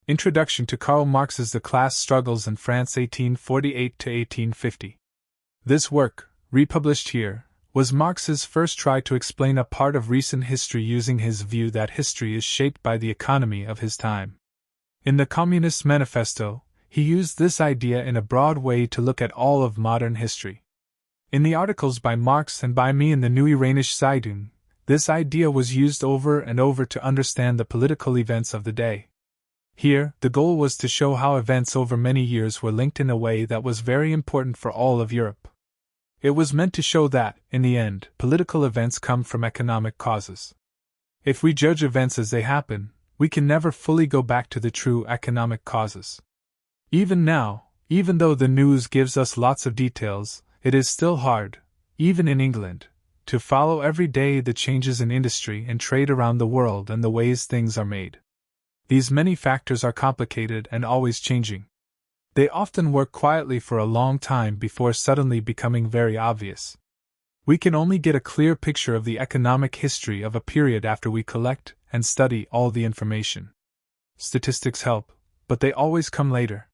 Introduction to Karl Marx's The Class Struggles in France 1848 to 1850. This work, republished here, was Marx's first try to explain a part of recent history using his view that history is shaped by the economy of his time. In the Communist Manifesto, he used this idea in a broad way to look at all of modern history. In the articles by Marx and by me in the Neue Rheinische Zeitung, this idea was used over and over to understand the political events of the day. Here, the goal was to show how events over many years were linked in a way that was very important for all of Europe. It was meant to show that, in the end, political events come from economic causes. If we judge events as they happen, we can never fully go back to the true economic causes. Even now, even though the news gives us lots of details, it is still hard, even in England, to follow every day the changes in industry and trade around the world and the ways things are made. These many factors are complicated and always changing. They often work quietly for a long time before suddenly becoming very obvious. We can only get a clear picture of the economic history of a period after we collect and study all the information. Statistics help, but they always come later.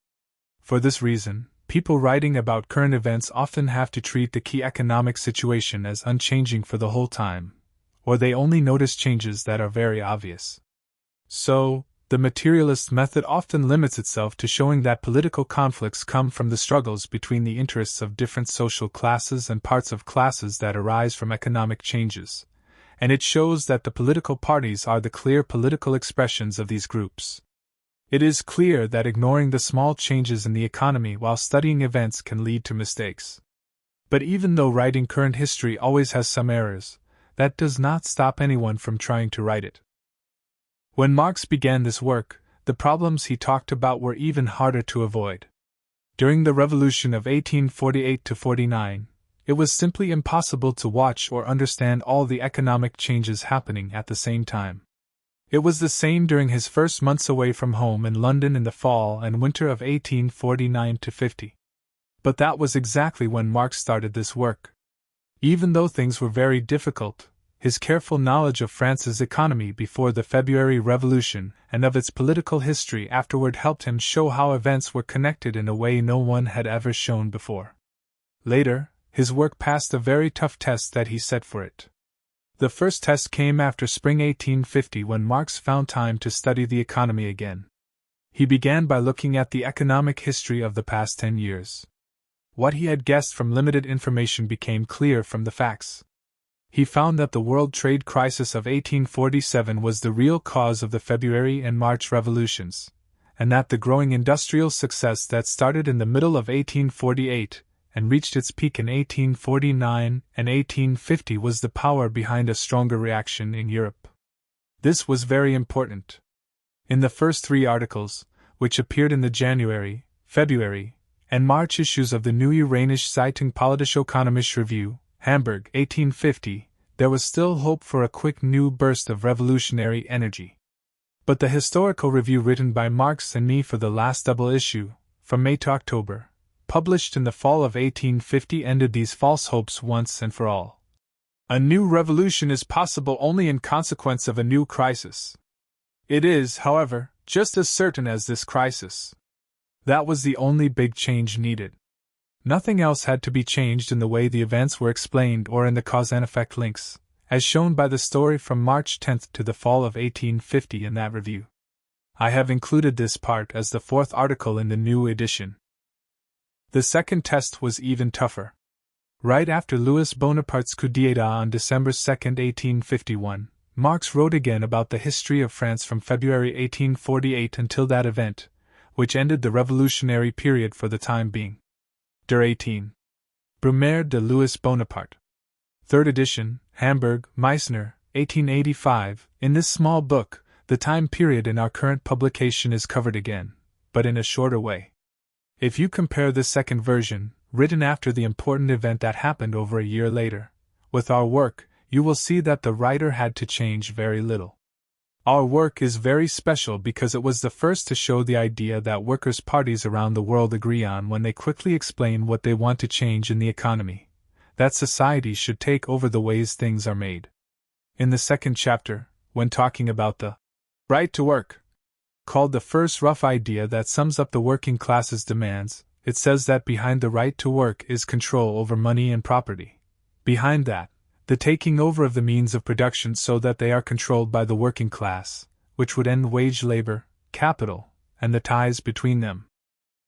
For this reason, people writing about current events often have to treat the key economic situation as unchanging for the whole time, or they only notice changes that are very obvious. So, the materialist method often limits itself to showing that political conflicts come from the struggles between the interests of different social classes and parts of classes that arise from economic changes, and it shows that the political parties are the clear political expressions of these groups. It is clear that ignoring the small changes in the economy while studying events can lead to mistakes. But even though writing current history always has some errors, that does not stop anyone from trying to write it. When Marx began this work, the problems he talked about were even harder to avoid. During the Revolution of 1848–49, it was simply impossible to watch or understand all the economic changes happening at the same time. It was the same during his first months away from home in London in the fall and winter of 1849–50. But that was exactly when Marx started this work. Even though things were very difficult, his careful knowledge of France's economy before the February Revolution and of its political history afterward helped him show how events were connected in a way no one had ever shown before. Later, his work passed a very tough test that he set for it. The first test came after spring 1850 when Marx found time to study the economy again. He began by looking at the economic history of the past 10 years. What he had guessed from limited information became clear from the facts. He found that the world trade crisis of 1847 was the real cause of the February and March revolutions, and that the growing industrial success that started in the middle of 1848 and reached its peak in 1849 and 1850 was the power behind a stronger reaction in Europe. This was very important. In the first 3 articles, which appeared in the January, February, and March issues of the Neue Rheinische Zeitung Politisch-Ökonomische Review, Hamburg, 1850, there was still hope for a quick new burst of revolutionary energy. But the historical review written by Marx and me for the last double issue, from May to October, published in the fall of 1850, ended these false hopes once and for all. A new revolution is possible only in consequence of a new crisis. It is, however, just as certain as this crisis. That was the only big change needed. Nothing else had to be changed in the way the events were explained or in the cause and effect links, as shown by the story from March 10th to the fall of 1850 in that review. I have included this part as the 4th article in the new edition. The second test was even tougher. Right after Louis Bonaparte's coup d'état on December 2, 1851, Marx wrote again about the history of France from February 1848 until that event, which ended the revolutionary period for the time being. Der 18. Brumaire de Louis Bonaparte. 3rd edition, Hamburg, Meissner, 1885. In this small book, the time period in our current publication is covered again, but in a shorter way. If you compare this second version, written after the important event that happened over a year later, with our work, you will see that the writer had to change very little. Our work is very special because it was the first to show the idea that workers' parties around the world agree on when they quickly explain what they want to change in the economy, that society should take over the ways things are made. In the second chapter, when talking about the right to work called the first rough idea that sums up the working class's demands. It says that behind the right to work is control over money and property. Behind that, the taking over of the means of production so that they are controlled by the working class, which would end wage labor, capital, and the ties between them.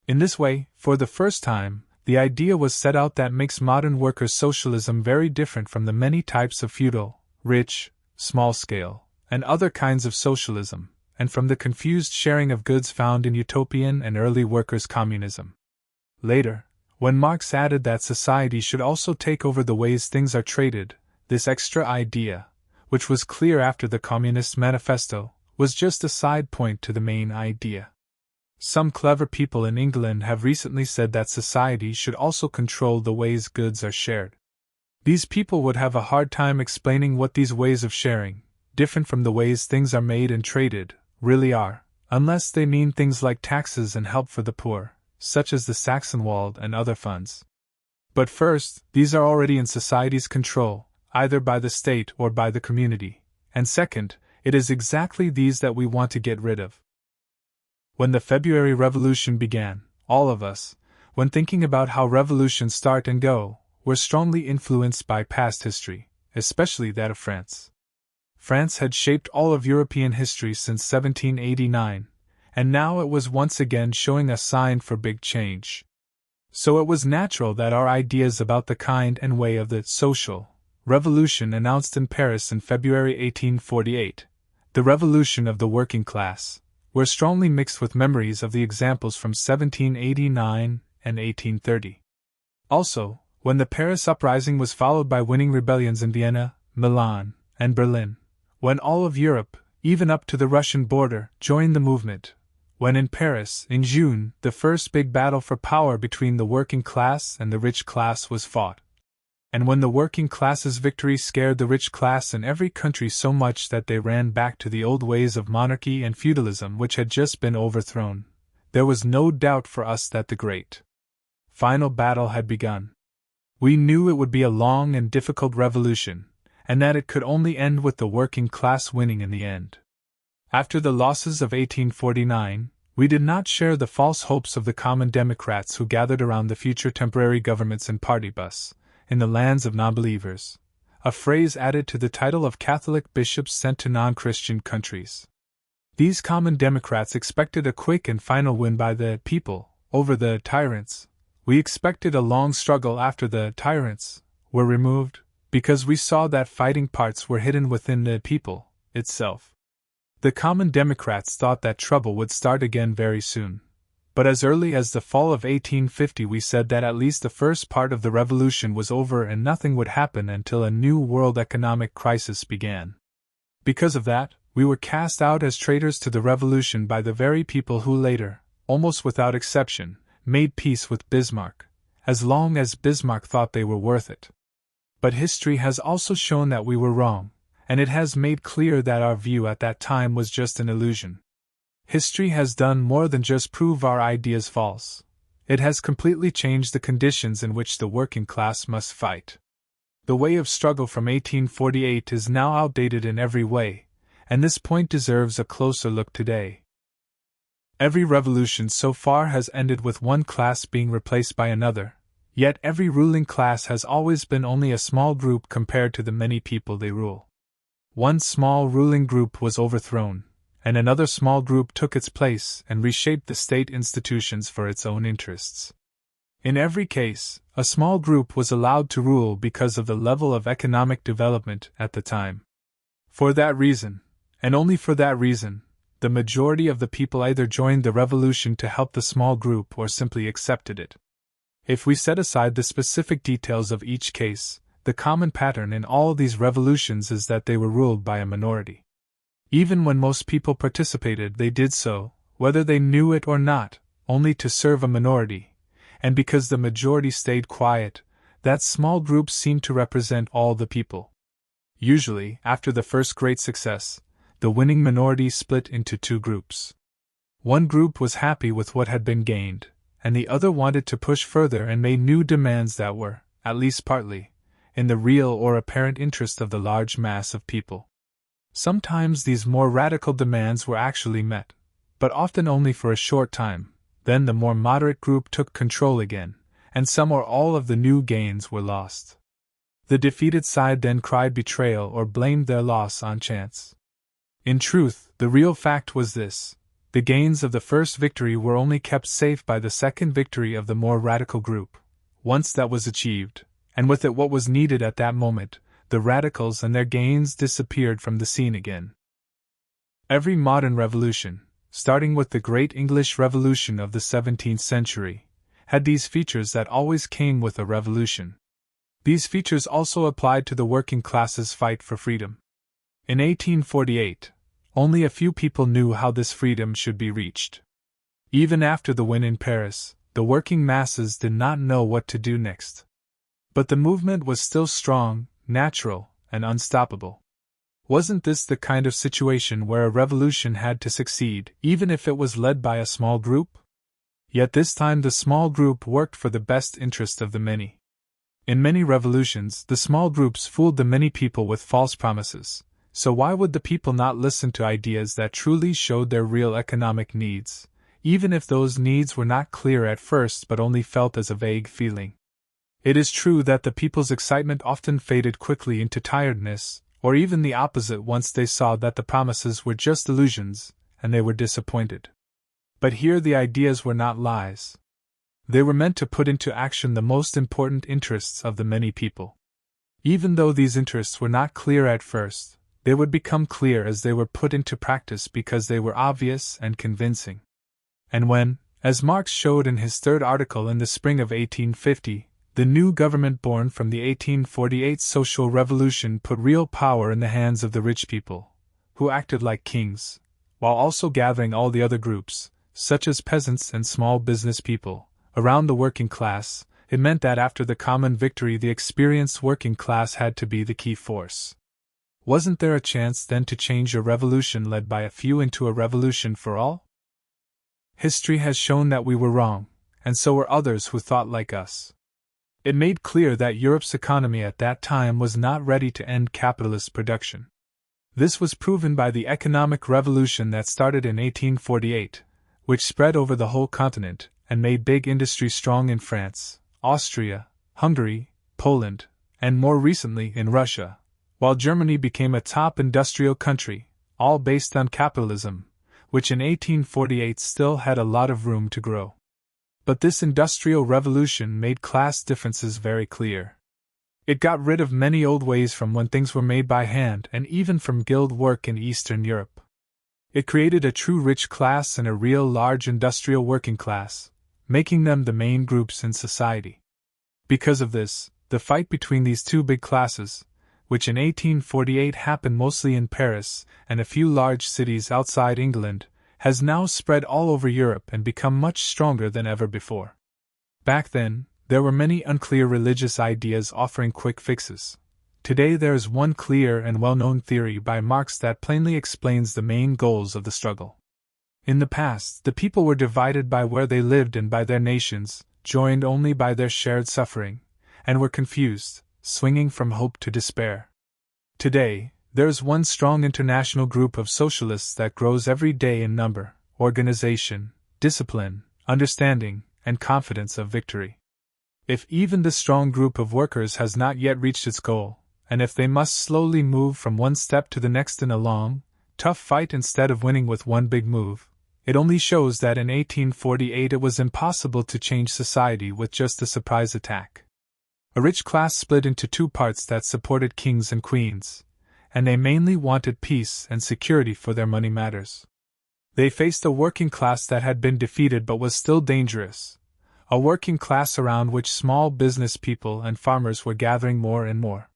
In this way, for the first time, the idea was set out that makes modern workers' socialism very different from the many types of feudal, rich, small-scale, and other kinds of socialism, and from the confused sharing of goods found in utopian and early workers' communism. Later, when Marx added that society should also take over the ways things are traded, this extra idea, which was clear after the Communist Manifesto, was just a side point to the main idea. Some clever people in England have recently said that society should also control the ways goods are shared. These people would have a hard time explaining what these ways of sharing, different from the ways things are made and traded, really are, unless they mean things like taxes and help for the poor, such as the Sachsenwald and other funds. But first, these are already in society's control, either by the state or by the community, and second, it is exactly these that we want to get rid of. When the February Revolution began, all of us, when thinking about how revolutions start and go, were strongly influenced by past history, especially that of France. France had shaped all of European history since 1789, and now it was once again showing a sign for big change. So it was natural that our ideas about the kind and way of the social revolution announced in Paris in February 1848, the revolution of the working class, were strongly mixed with memories of the examples from 1789 and 1830. Also, when the Paris uprising was followed by winning rebellions in Vienna, Milan, and Berlin, when all of Europe, even up to the Russian border, joined the movement, when in Paris, in June, the first big battle for power between the working class and the rich class was fought, and when the working class's victory scared the rich class in every country so much that they ran back to the old ways of monarchy and feudalism which had just been overthrown, there was no doubt for us that the great final battle had begun. We knew it would be a long and difficult revolution, and that it could only end with the working class winning in the end. After the losses of 1849, we did not share the false hopes of the common Democrats who gathered around the future temporary governments in party bus, in the lands of non-believers, a phrase added to the title of Catholic bishops sent to non-Christian countries. These common Democrats expected a quick and final win by the people over the tyrants. We expected a long struggle after the tyrants were removed, because we saw that fighting parts were hidden within the people itself. The common Democrats thought that trouble would start again very soon. But as early as the fall of 1850 we said that at least the first part of the revolution was over and nothing would happen until a new world economic crisis began. Because of that, we were cast out as traitors to the revolution by the very people who later, almost without exception, made peace with Bismarck, as long as Bismarck thought they were worth it. But history has also shown that we were wrong, and it has made clear that our view at that time was just an illusion. History has done more than just prove our ideas false. It has completely changed the conditions in which the working class must fight. The way of struggle from 1848 is now outdated in every way, and this point deserves a closer look today. Every revolution so far has ended with one class being replaced by another, yet every ruling class has always been only a small group compared to the many people they rule. One small ruling group was overthrown, and another small group took its place and reshaped the state institutions for its own interests. In every case, a small group was allowed to rule because of the level of economic development at the time. For that reason, and only for that reason, the majority of the people either joined the revolution to help the small group or simply accepted it. If we set aside the specific details of each case, the common pattern in all these revolutions is that they were ruled by a minority. Even when most people participated, they did so, whether they knew it or not, only to serve a minority, and because the majority stayed quiet, that small group seemed to represent all the people. Usually, after the first great success, the winning minority split into two groups. One group was happy with what had been gained, and the other wanted to push further and made new demands that were, at least partly, in the real or apparent interest of the large mass of people. Sometimes these more radical demands were actually met, but often only for a short time. Then the more moderate group took control again, and some or all of the new gains were lost. The defeated side then cried betrayal or blamed their loss on chance. In truth, the real fact was this: the gains of the first victory were only kept safe by the second victory of the more radical group. Once that was achieved, and with it what was needed at that moment, the radicals and their gains disappeared from the scene again. Every modern revolution, starting with the great English Revolution of the 17th century, had these features that always came with a revolution. These features also applied to the working class's fight for freedom. In 1848, only a few people knew how this freedom should be reached. Even after the win in Paris, the working masses did not know what to do next. But the movement was still strong, natural, and unstoppable. Wasn't this the kind of situation where a revolution had to succeed, even if it was led by a small group? Yet this time the small group worked for the best interest of the many. In many revolutions, the small groups fooled the many people with false promises. So why would the people not listen to ideas that truly showed their real economic needs, even if those needs were not clear at first but only felt as a vague feeling? It is true that the people's excitement often faded quickly into tiredness, or even the opposite once they saw that the promises were just illusions, and they were disappointed. But here the ideas were not lies. They were meant to put into action the most important interests of the many people. Even though these interests were not clear at first, they would become clear as they were put into practice because they were obvious and convincing. And when, as Marx showed in his third article in the spring of 1850, the new government born from the 1848 social revolution put real power in the hands of the rich people, who acted like kings, while also gathering all the other groups, such as peasants and small business people, around the working class, it meant that after the common victory the experienced working class had to be the key force. Wasn't there a chance then to change a revolution led by a few into a revolution for all? History has shown that we were wrong, and so were others who thought like us. It made clear that Europe's economy at that time was not ready to end capitalist production. This was proven by the economic revolution that started in 1848, which spread over the whole continent and made big industry strong in France, Austria, Hungary, Poland, and more recently in Russia, while Germany became a top industrial country, all based on capitalism, which in 1848 still had a lot of room to grow. But this industrial revolution made class differences very clear. It got rid of many old ways from when things were made by hand and even from guild work in Eastern Europe. It created a true rich class and a real large industrial working class, making them the main groups in society. Because of this, the fight between these two big classes, which in 1848 happened mostly in Paris and a few large cities outside England, has now spread all over Europe and become much stronger than ever before. Back then, there were many unclear religious ideas offering quick fixes. Today there is one clear and well-known theory by Marx that plainly explains the main goals of the struggle. In the past, the people were divided by where they lived and by their nations, joined only by their shared suffering, and were confused, swinging from hope to despair. Today, there is one strong international group of socialists that grows every day in number, organization, discipline, understanding, and confidence of victory. If even the strong group of workers has not yet reached its goal, and if they must slowly move from one step to the next in a long, tough fight instead of winning with one big move, it only shows that in 1848 it was impossible to change society with just a surprise attack. A rich class split into two parts that supported kings and queens, and they mainly wanted peace and security for their money matters. They faced a working class that had been defeated but was still dangerous, a working class around which small business people and farmers were gathering more and more.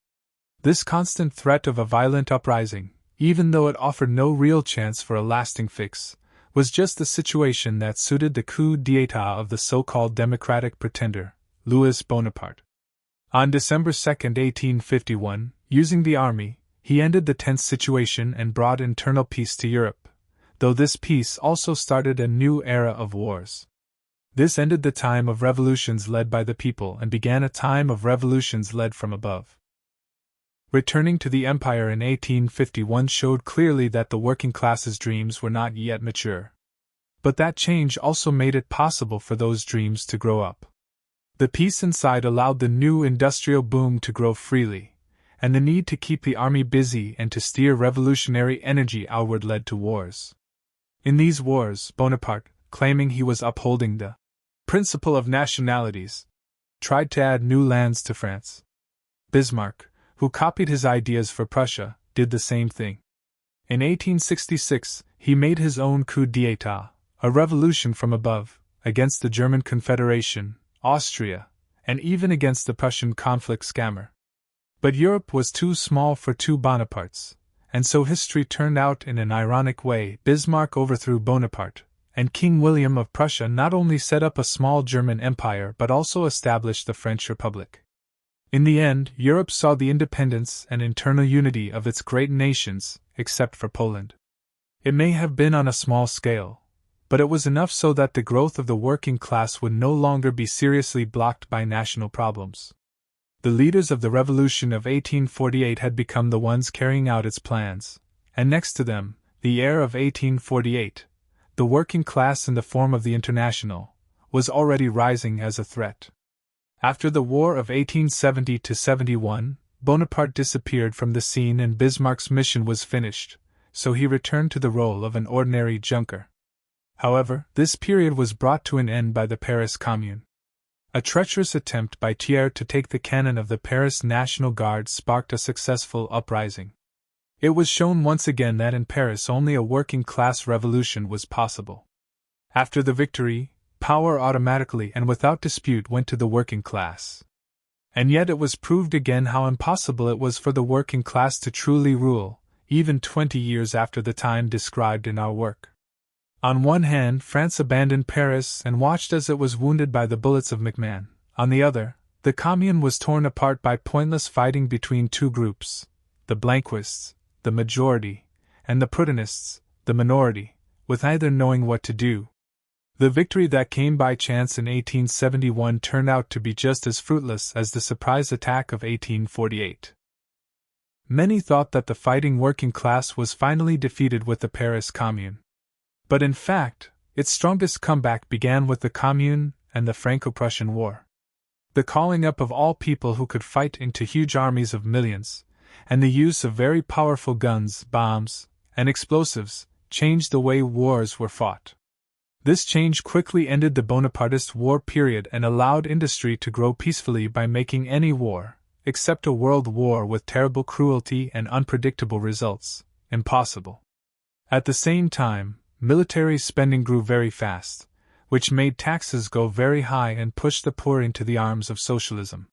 This constant threat of a violent uprising, even though it offered no real chance for a lasting fix, was just the situation that suited the coup d'état of the so-called democratic pretender, Louis Bonaparte. On December 2, 1851, using the army, he ended the tense situation and brought internal peace to Europe, though this peace also started a new era of wars. This ended the time of revolutions led by the people and began a time of revolutions led from above. Returning to the empire in 1851 showed clearly that the working class's dreams were not yet mature. But that change also made it possible for those dreams to grow up. The peace inside allowed the new industrial boom to grow freely, and the need to keep the army busy and to steer revolutionary energy outward led to wars. In these wars, Bonaparte, claiming he was upholding the principle of nationalities, tried to add new lands to France. Bismarck, who copied his ideas for Prussia, did the same thing. In 1866, he made his own coup d'état, a revolution from above, against the German Confederation, Austria, and even against the Prussian conflict scammer. But Europe was too small for two Bonapartes, and so history turned out in an ironic way. Bismarck overthrew Bonaparte, and King William of Prussia not only set up a small German empire but also established the French Republic. In the end, Europe saw the independence and internal unity of its great nations, except for Poland. It may have been on a small scale, but it was enough so that the growth of the working class would no longer be seriously blocked by national problems. The leaders of the Revolution of 1848 had become the ones carrying out its plans, and next to them, the heir of 1848, the working class in the form of the International, was already rising as a threat. After the War of 1870–71, Bonaparte disappeared from the scene and Bismarck's mission was finished, so he returned to the role of an ordinary junker. However, this period was brought to an end by the Paris Commune. A treacherous attempt by Thiers to take the cannon of the Paris National Guard sparked a successful uprising. It was shown once again that in Paris only a working-class revolution was possible. After the victory, power automatically and without dispute went to the working class. And yet it was proved again how impossible it was for the working class to truly rule, even 20 years after the time described in our work. On one hand, France abandoned Paris and watched as it was wounded by the bullets of McMahon. On the other, the Commune was torn apart by pointless fighting between two groups, the Blanquists, the majority, and the Proudhonists, the minority, with neither knowing what to do. The victory that came by chance in 1871 turned out to be just as fruitless as the surprise attack of 1848. Many thought that the fighting working class was finally defeated with the Paris Commune. But in fact, its strongest comeback began with the Commune and the Franco-Prussian War. The calling up of all people who could fight into huge armies of millions, and the use of very powerful guns, bombs, and explosives, changed the way wars were fought. This change quickly ended the Bonapartist war period and allowed industry to grow peacefully by making any war, except a world war with terrible cruelty and unpredictable results, impossible. At the same time, military spending grew very fast, which made taxes go very high and pushed the poor into the arms of socialism.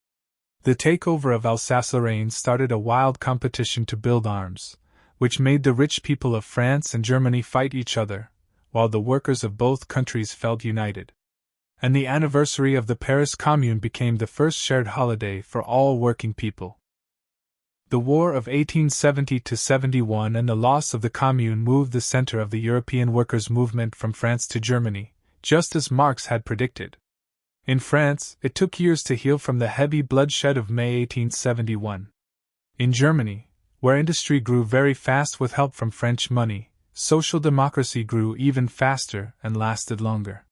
The takeover of Alsace-Lorraine started a wild competition to build arms, which made the rich people of France and Germany fight each other, while the workers of both countries felt united. And the anniversary of the Paris Commune became the first shared holiday for all working people. The War of 1870–71 and the loss of the Commune moved the center of the European workers' movement from France to Germany, just as Marx had predicted. In France, it took years to heal from the heavy bloodshed of May 1871. In Germany, where industry grew very fast with help from French money, social democracy grew even faster and lasted longer.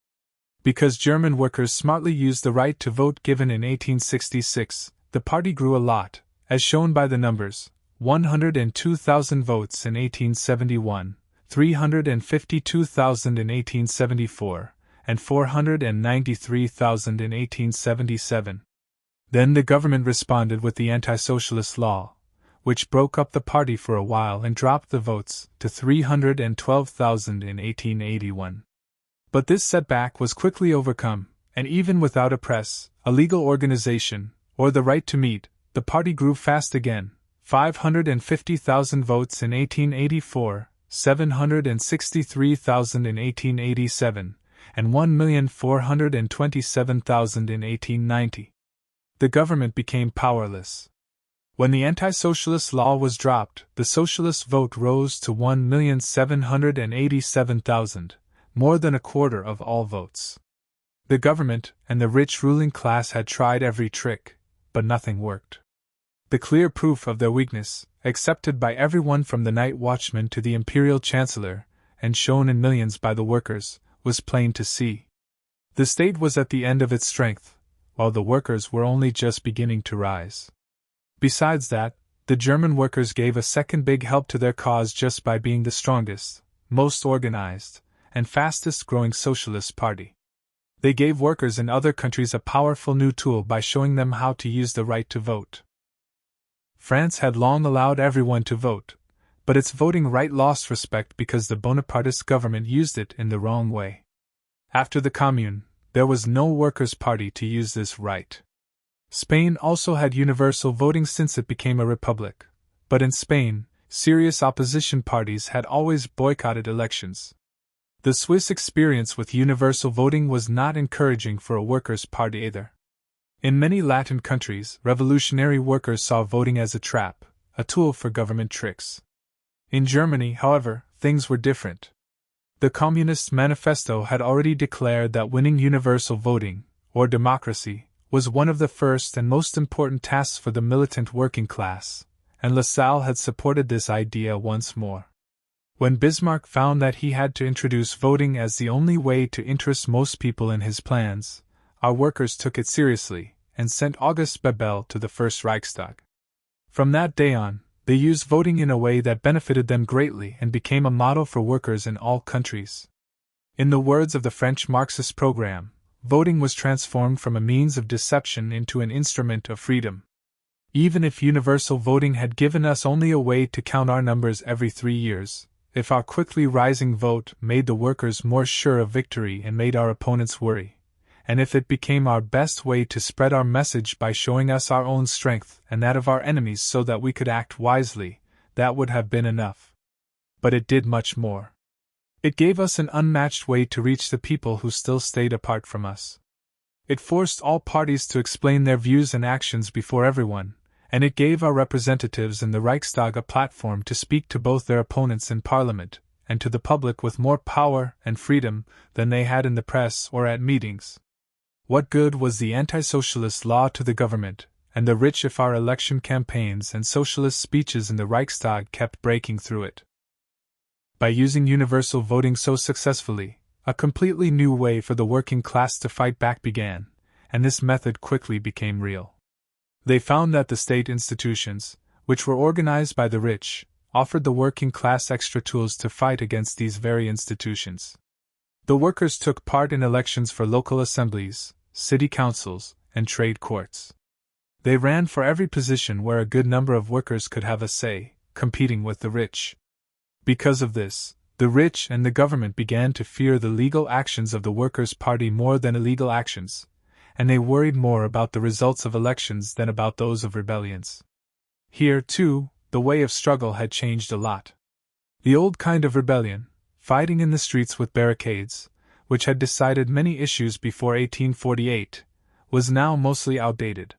Because German workers smartly used the right to vote given in 1866, the party grew a lot, as shown by the numbers: 102,000 votes in 1871, 352,000 in 1874, and 493,000 in 1877. Then the government responded with the anti-socialist law, which broke up the party for a while and dropped the votes to 312,000 in 1881. But this setback was quickly overcome, and even without a press, a legal organization, or the right to meet, the party grew fast again: 550,000 votes in 1884, 763,000 in 1887, and 1,427,000 in 1890. The government became powerless. When the anti-socialist law was dropped, the socialist vote rose to 1,787,000, more than a quarter of all votes. The government and the rich ruling class had tried every trick, but nothing worked. The clear proof of their weakness, accepted by everyone from the night watchman to the imperial chancellor, and shown in millions by the workers, was plain to see. The state was at the end of its strength, while the workers were only just beginning to rise. Besides that, the German workers gave a second big help to their cause just by being the strongest, most organized, and fastest growing socialist party. They gave workers in other countries a powerful new tool by showing them how to use the right to vote. France had long allowed everyone to vote, but its voting right lost respect because the Bonapartist government used it in the wrong way. After the Commune, there was no workers' party to use this right. Spain also had universal voting since it became a republic, but in Spain, serious opposition parties had always boycotted elections. The Swiss experience with universal voting was not encouraging for a workers' party either. In many Latin countries, revolutionary workers saw voting as a trap, a tool for government tricks. In Germany, however, things were different. The Communist Manifesto had already declared that winning universal voting, or democracy, was one of the first and most important tasks for the militant working class, and Lassalle had supported this idea once more. When Bismarck found that he had to introduce voting as the only way to interest most people in his plans, our workers took it seriously and sent August Bebel to the First Reichstag. From that day on, they used voting in a way that benefited them greatly and became a model for workers in all countries. In the words of the French Marxist program, voting was transformed from a means of deception into an instrument of freedom. Even if universal voting had given us only a way to count our numbers every 3 years, if our quickly rising vote made the workers more sure of victory and made our opponents worry, and if it became our best way to spread our message by showing us our own strength and that of our enemies so that we could act wisely, that would have been enough. But it did much more. It gave us an unmatched way to reach the people who still stayed apart from us. It forced all parties to explain their views and actions before everyone, and it gave our representatives in the Reichstag a platform to speak to both their opponents in Parliament and to the public with more power and freedom than they had in the press or at meetings. What good was the anti-socialist law to the government and the rich if our election campaigns and socialist speeches in the Reichstag kept breaking through it? By using universal voting so successfully, a completely new way for the working class to fight back began, and this method quickly became real. They found that the state institutions, which were organized by the rich, offered the working class extra tools to fight against these very institutions. The workers took part in elections for local assemblies, city councils, and trade courts. They ran for every position where a good number of workers could have a say, competing with the rich. Because of this, the rich and the government began to fear the legal actions of the Workers' Party more than illegal actions, and they worried more about the results of elections than about those of rebellions. Here, too, the way of struggle had changed a lot. The old kind of rebellion, fighting in the streets with barricades, which had decided many issues before 1848, was now mostly outdated.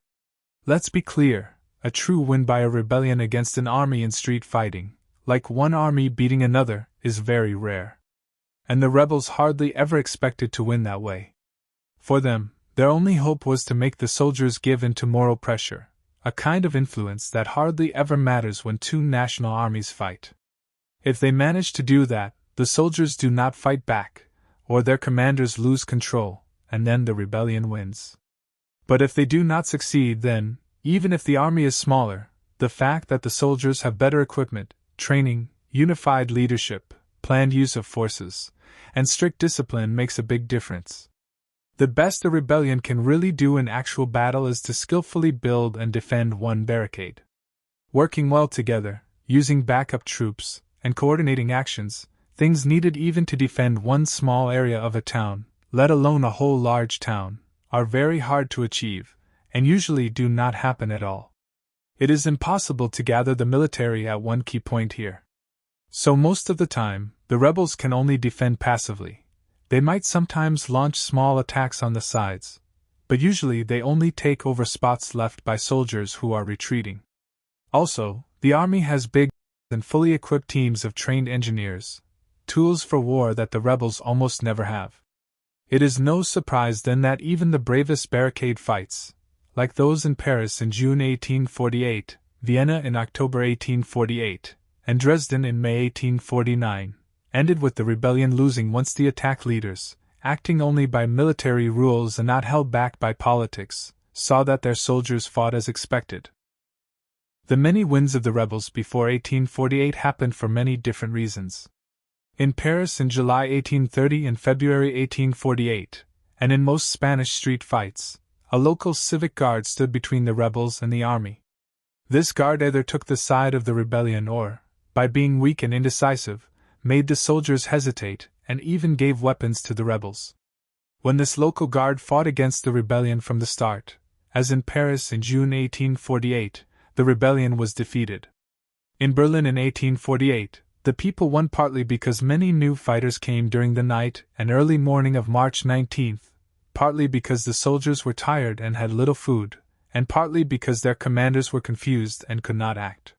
Let's be clear, a true win by a rebellion against an army in street fighting, like one army beating another, is very rare. And the rebels hardly ever expected to win that way. For them, their only hope was to make the soldiers give in to moral pressure, a kind of influence that hardly ever matters when two national armies fight. If they manage to do that, the soldiers do not fight back, or their commanders lose control, and then the rebellion wins. But if they do not succeed, then, even if the army is smaller, the fact that the soldiers have better equipment, training, unified leadership, planned use of forces, and strict discipline makes a big difference. The best a rebellion can really do in actual battle is to skillfully build and defend one barricade. Working well together, using backup troops, and coordinating actions, things needed even to defend one small area of a town, let alone a whole large town, are very hard to achieve, and usually do not happen at all. It is impossible to gather the military at one key point here. So most of the time, the rebels can only defend passively. They might sometimes launch small attacks on the sides, but usually they only take over spots left by soldiers who are retreating. Also, the army has big and fully equipped teams of trained engineers, tools for war that the rebels almost never have. It is no surprise then that even the bravest barricade fights, like those in Paris in June 1848, Vienna in October 1848, and Dresden in May 1849, ended with the rebellion losing once the attack leaders, acting only by military rules and not held back by politics, saw that their soldiers fought as expected. The many wins of the rebels before 1848 happened for many different reasons. In Paris in July 1830 and February 1848, and in most Spanish street fights, a local civic guard stood between the rebels and the army. This guard either took the side of the rebellion or, by being weak and indecisive, made the soldiers hesitate and even gave weapons to the rebels. When this local guard fought against the rebellion from the start, as in Paris in June 1848, the rebellion was defeated. In Berlin in 1848, the people won partly because many new fighters came during the night and early morning of March 19, partly because the soldiers were tired and had little food, and partly because their commanders were confused and could not act.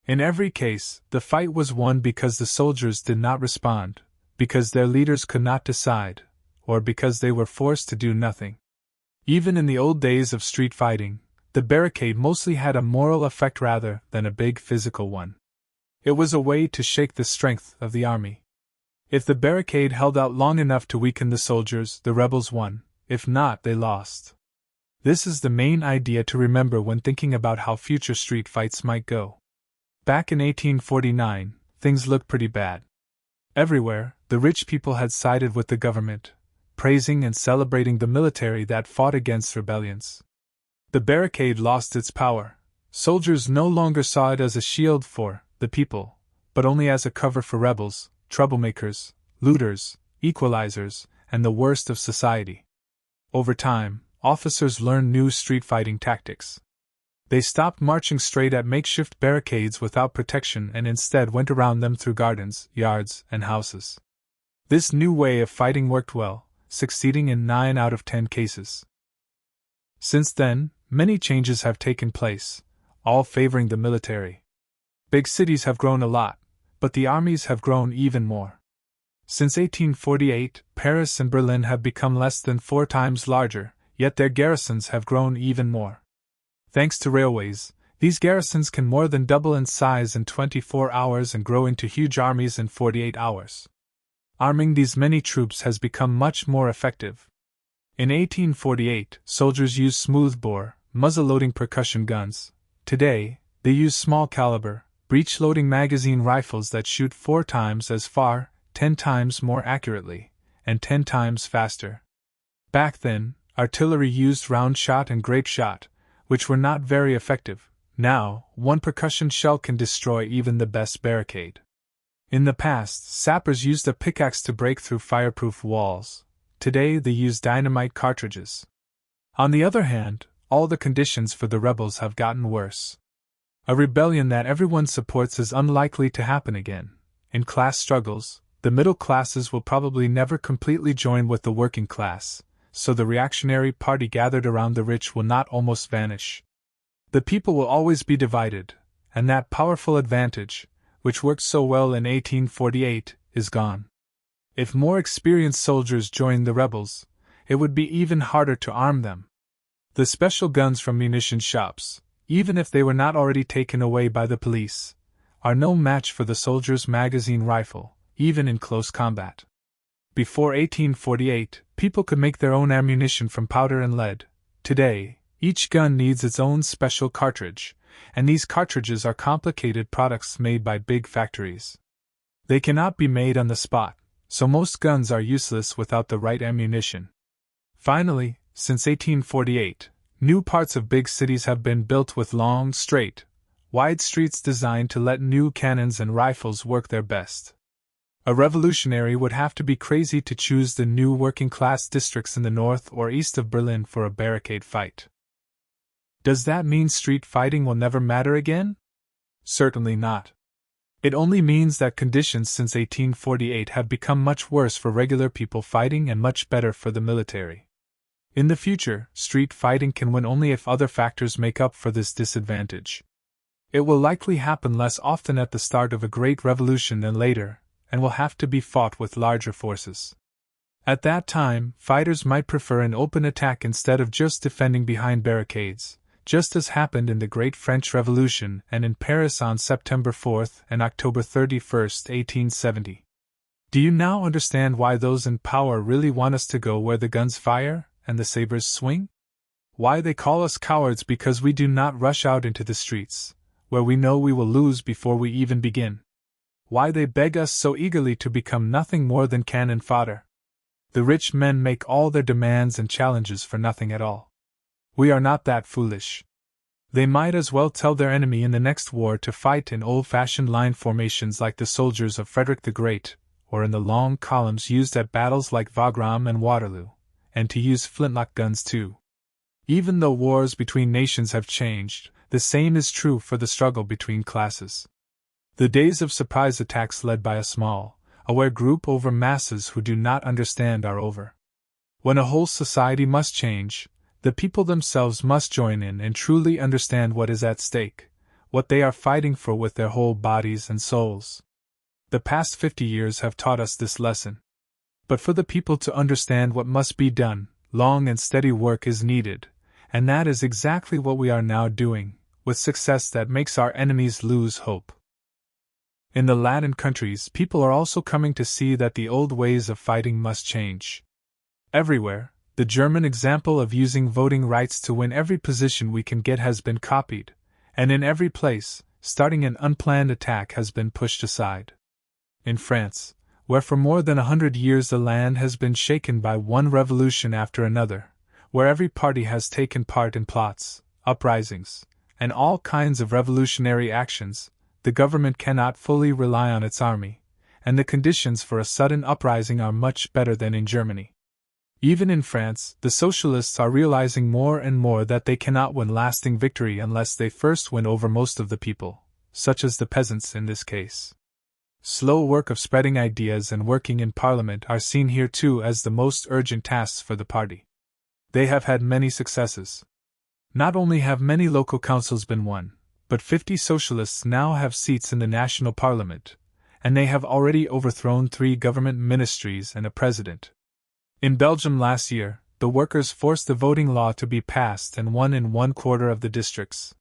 In every case, the fight was won because the soldiers did not respond, because their leaders could not decide, or because they were forced to do nothing. Even in the old days of street fighting, the barricade mostly had a moral effect rather than a big physical one. It was a way to shake the strength of the army. If the barricade held out long enough to weaken the soldiers, the rebels won; if not, they lost. This is the main idea to remember when thinking about how future street fights might go. Back in 1849, things looked pretty bad. Everywhere, the rich people had sided with the government, praising and celebrating the military that fought against rebellions. The barricade lost its power. Soldiers no longer saw it as a shield for the people, but only as a cover for rebels, troublemakers, looters, equalizers, and the worst of society. Over time, officers learned new street fighting tactics. They stopped marching straight at makeshift barricades without protection and instead went around them through gardens, yards, and houses. This new way of fighting worked well, succeeding in 9 out of 10 cases. Since then, many changes have taken place, all favoring the military. Big cities have grown a lot, but the armies have grown even more. Since 1848, Paris and Berlin have become less than 4 times larger, yet their garrisons have grown even more. Thanks to railways, these garrisons can more than double in size in 24 hours and grow into huge armies in 48 hours. Arming these many troops has become much more effective. In 1848, soldiers used smoothbore, muzzle-loading percussion guns. Today, they use small-caliber, breech-loading magazine rifles that shoot 4 times as far, 10 times more accurately, and 10 times faster. Back then, artillery used round shot and grape shot, which were not very effective. Now, one percussion shell can destroy even the best barricade. In the past, sappers used a pickaxe to break through fireproof walls. Today they use dynamite cartridges. On the other hand, all the conditions for the rebels have gotten worse. A rebellion that everyone supports is unlikely to happen again. In class struggles, the middle classes will probably never completely join with the working class, so the reactionary party gathered around the rich will not almost vanish. The people will always be divided, and that powerful advantage, which worked so well in 1848, is gone. If more experienced soldiers joined the rebels, it would be even harder to arm them. The special guns from munition shops, even if they were not already taken away by the police, are no match for the soldier's magazine rifle, even in close combat. Before 1848, people could make their own ammunition from powder and lead. Today, each gun needs its own special cartridge, and these cartridges are complicated products made by big factories. They cannot be made on the spot, so most guns are useless without the right ammunition. Finally, since 1848, new parts of big cities have been built with long, straight, wide streets designed to let new cannons and rifles work their best. A revolutionary would have to be crazy to choose the new working-class districts in the north or east of Berlin for a barricade fight. Does that mean street fighting will never matter again? Certainly not. It only means that conditions since 1848 have become much worse for regular people fighting and much better for the military. In the future, street fighting can win only if other factors make up for this disadvantage. It will likely happen less often at the start of a great revolution than later, and will have to be fought with larger forces. At that time, fighters might prefer an open attack instead of just defending behind barricades, just as happened in the Great French Revolution and in Paris on September 4 and October 31, 1870. Do you now understand why those in power really want us to go where the guns fire and the sabers swing? Why they call us cowards because we do not rush out into the streets, where we know we will lose before we even begin? Why they beg us so eagerly to become nothing more than cannon fodder? The rich men make all their demands and challenges for nothing at all. We are not that foolish. They might as well tell their enemy in the next war to fight in old-fashioned line formations like the soldiers of Frederick the Great, or in the long columns used at battles like Wagram and Waterloo, and to use flintlock guns too. Even though wars between nations have changed, the same is true for the struggle between classes. The days of surprise attacks led by a small, aware group over masses who do not understand are over. When a whole society must change, the people themselves must join in and truly understand what is at stake, what they are fighting for with their whole bodies and souls. The past 50 years have taught us this lesson. But for the people to understand what must be done, long and steady work is needed, and that is exactly what we are now doing, with success that makes our enemies lose hope. In the Latin countries, people are also coming to see that the old ways of fighting must change. Everywhere, the German example of using voting rights to win every position we can get has been copied, and in every place, starting an unplanned attack has been pushed aside. In France, where for more than 100 years the land has been shaken by one revolution after another, where every party has taken part in plots, uprisings, and all kinds of revolutionary actions, the government cannot fully rely on its army, and the conditions for a sudden uprising are much better than in Germany. Even in France, the socialists are realizing more and more that they cannot win lasting victory unless they first win over most of the people, such as the peasants in this case. Slow work of spreading ideas and working in Parliament are seen here too as the most urgent tasks for the party. They have had many successes. Not only have many local councils been won, but 50 socialists now have seats in the national parliament, and they have already overthrown 3 government ministries and a president. In Belgium last year, the workers forced the voting law to be passed and won in 1/4 of the districts.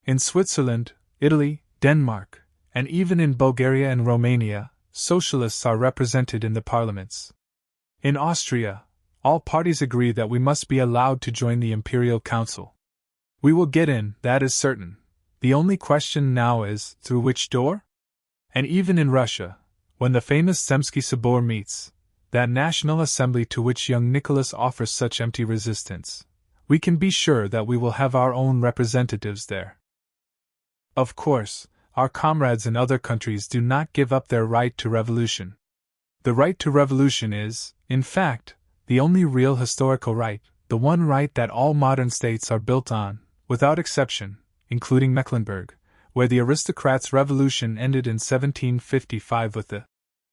In Switzerland, Italy, Denmark, and even in Bulgaria and Romania, socialists are represented in the parliaments. In Austria, all parties agree that we must be allowed to join the Imperial Council. We will get in, that is certain. The only question now is, through which door? And even in Russia, when the famous Zemsky Sobor meets, that national assembly to which young Nicholas offers such empty resistance, we can be sure that we will have our own representatives there. Of course, our comrades in other countries do not give up their right to revolution. The right to revolution is, in fact, the only real historical right, the one right that all modern states are built on, without exception, including Mecklenburg, where the aristocrats' revolution ended in 1755 with the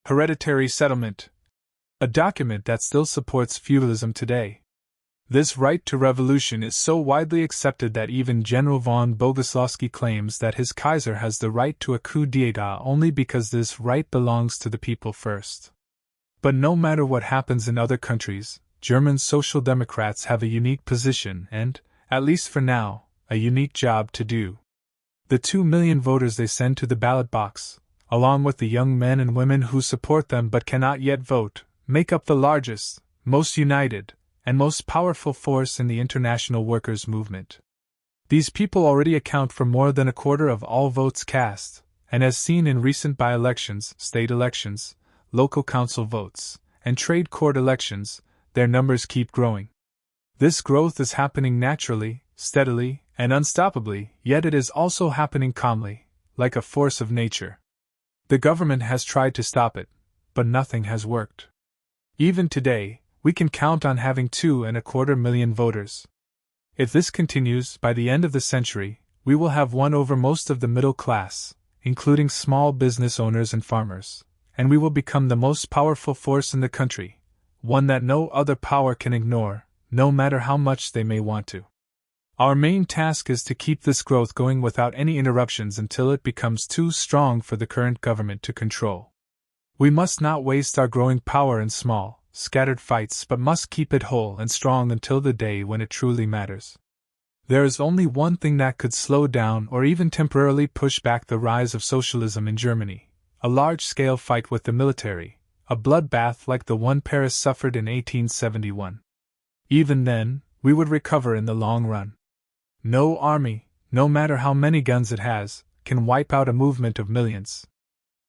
hereditary settlement, a document that still supports feudalism today. This right to revolution is so widely accepted that even General von Boguslawski claims that his Kaiser has the right to a coup d'état only because this right belongs to the people first. But no matter what happens in other countries, German Social Democrats have a unique position and, at least for now, a unique job to do. The 2 million voters they send to the ballot box, along with the young men and women who support them but cannot yet vote, make up the largest, most united, and most powerful force in the international workers' movement. These people already account for more than 1/4 of all votes cast, and as seen in recent by-elections, state elections, local council votes, and trade court elections, their numbers keep growing. This growth is happening naturally, steadily, and unstoppably, yet it is also happening calmly, like a force of nature. The government has tried to stop it, but nothing has worked. Even today, we can count on having 2.25 million voters. If this continues, by the end of the century, we will have won over most of the middle class, including small business owners and farmers, and we will become the most powerful force in the country, one that no other power can ignore, no matter how much they may want to. Our main task is to keep this growth going without any interruptions until it becomes too strong for the current government to control. We must not waste our growing power in small, scattered fights but must keep it whole and strong until the day when it truly matters. There is only one thing that could slow down or even temporarily push back the rise of socialism in Germany: a large-scale fight with the military, a bloodbath like the one Paris suffered in 1871. Even then, we would recover in the long run. No army, no matter how many guns it has, can wipe out a movement of millions.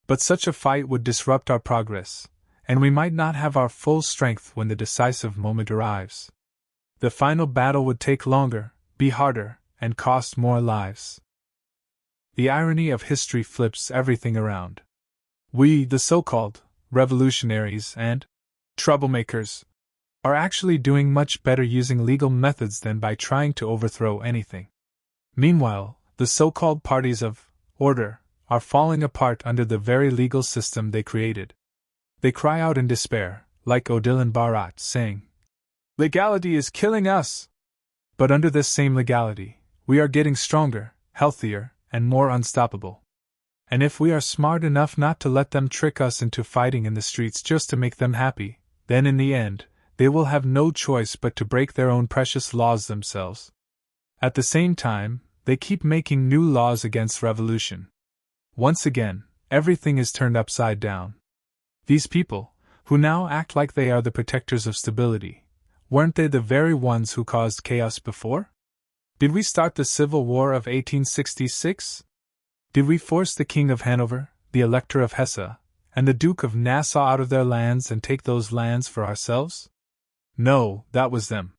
But such a fight would disrupt our progress, and we might not have our full strength when the decisive moment arrives. The final battle would take longer, be harder, and cost more lives. The irony of history flips everything around. We, the so-called revolutionaries and troublemakers, are actually doing much better using legal methods than by trying to overthrow anything. Meanwhile, the so-called parties of order are falling apart under the very legal system they created. They cry out in despair, like Odilon Barrot, saying, "Legality is killing us!" But under this same legality, we are getting stronger, healthier, and more unstoppable. And if we are smart enough not to let them trick us into fighting in the streets just to make them happy, then in the end, they will have no choice but to break their own precious laws themselves. At the same time, they keep making new laws against revolution. Once again, everything is turned upside down. These people, who now act like they are the protectors of stability, weren't they the very ones who caused chaos before? Did we start the Civil War of 1866? Did we force the King of Hanover, the Elector of Hesse, and the Duke of Nassau out of their lands and take those lands for ourselves? No, that was them.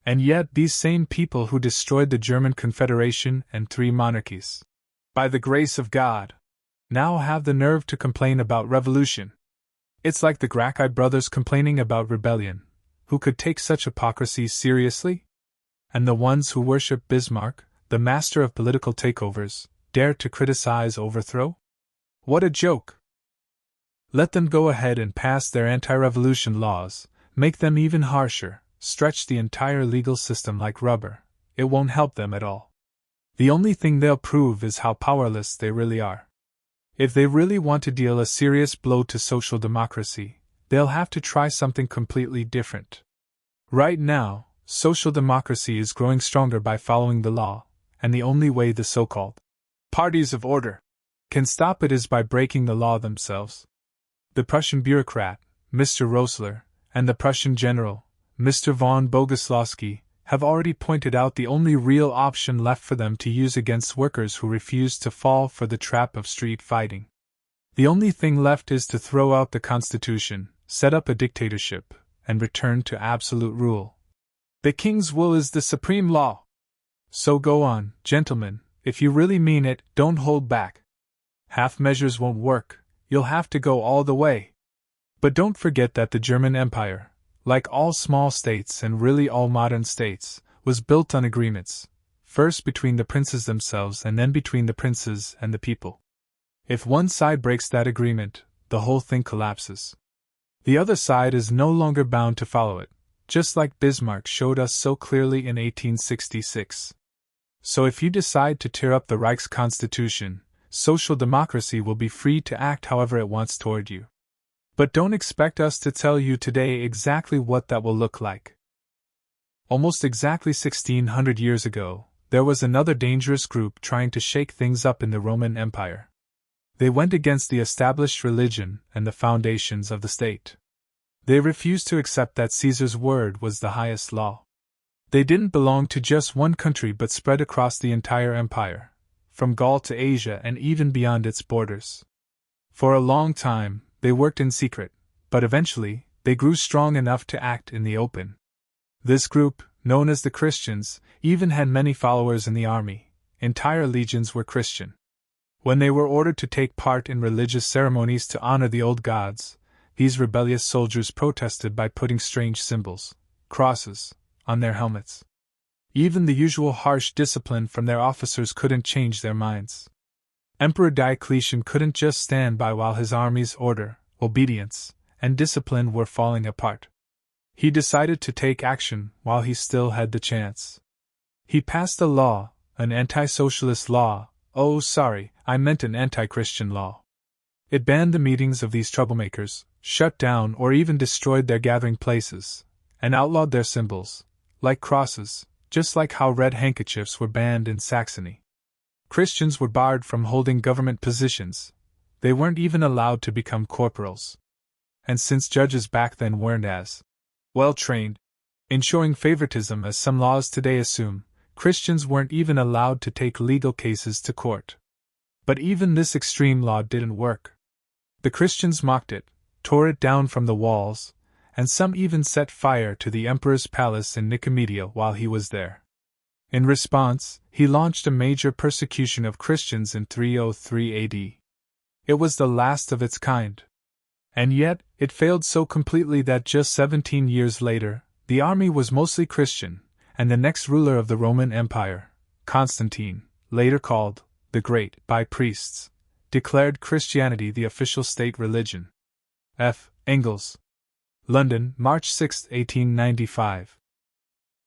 And yet these same people who destroyed the German Confederation and 3 monarchies, by the grace of God, now have the nerve to complain about revolution. It's like the Gracchi brothers complaining about rebellion. Who could take such hypocrisy seriously? And the ones who worship Bismarck, the master of political takeovers, dare to criticize overthrow? What a joke! Let them go ahead and pass their anti-revolution laws, make them even harsher, stretch the entire legal system like rubber. It won't help them at all. The only thing they'll prove is how powerless they really are. If they really want to deal a serious blow to social democracy, they'll have to try something completely different. Right now, social democracy is growing stronger by following the law, and the only way the so-called parties of order can stop it is by breaking the law themselves. The Prussian bureaucrat, Mr. Rosler, and the Prussian general, Mr. von Boguslawski, have already pointed out the only real option left for them to use against workers who refuse to fall for the trap of street fighting. The only thing left is to throw out the Constitution, set up a dictatorship, and return to absolute rule. The king's will is the supreme law. So go on, gentlemen, if you really mean it, don't hold back. Half measures won't work, you'll have to go all the way. But don't forget that the German Empire, like all small states and really all modern states, was built on agreements, first between the princes themselves and then between the princes and the people. If one side breaks that agreement, the whole thing collapses. The other side is no longer bound to follow it, just like Bismarck showed us so clearly in 1866. So if you decide to tear up the Reich's constitution, social democracy will be free to act however it wants toward you. But don't expect us to tell you today exactly what that will look like. Almost exactly 1600 years ago, there was another dangerous group trying to shake things up in the Roman Empire. They went against the established religion and the foundations of the state. They refused to accept that Caesar's word was the highest law. They didn't belong to just one country but spread across the entire empire, from Gaul to Asia and even beyond its borders. For a long time, they worked in secret, but eventually, they grew strong enough to act in the open. This group, known as the Christians, even had many followers in the army. Entire legions were Christian. When they were ordered to take part in religious ceremonies to honor the old gods, these rebellious soldiers protested by putting strange symbols, crosses, on their helmets. Even the usual harsh discipline from their officers couldn't change their minds. Emperor Diocletian couldn't just stand by while his army's order, obedience, and discipline were falling apart. He decided to take action while he still had the chance. He passed a law, an anti-socialist law. Oh, sorry, I meant an anti-Christian law. It banned the meetings of these troublemakers, shut down or even destroyed their gathering places, and outlawed their symbols, like crosses, just like how red handkerchiefs were banned in Saxony. Christians were barred from holding government positions. They weren't even allowed to become corporals. and since judges back then weren't as well trained in showing favoritism as some laws today assume, Christians weren't even allowed to take legal cases to court. But even this extreme law didn't work. The Christians mocked it, tore it down from the walls, and some even set fire to the emperor's palace in Nicomedia while he was there. In response, he launched a major persecution of Christians in 303 AD. It was the last of its kind. And yet, it failed so completely that just 17 years later, the army was mostly Christian, and the next ruler of the Roman Empire, Constantine, later called the Great by priests, declared Christianity the official state religion. F. Engels. London, March 6, 1895.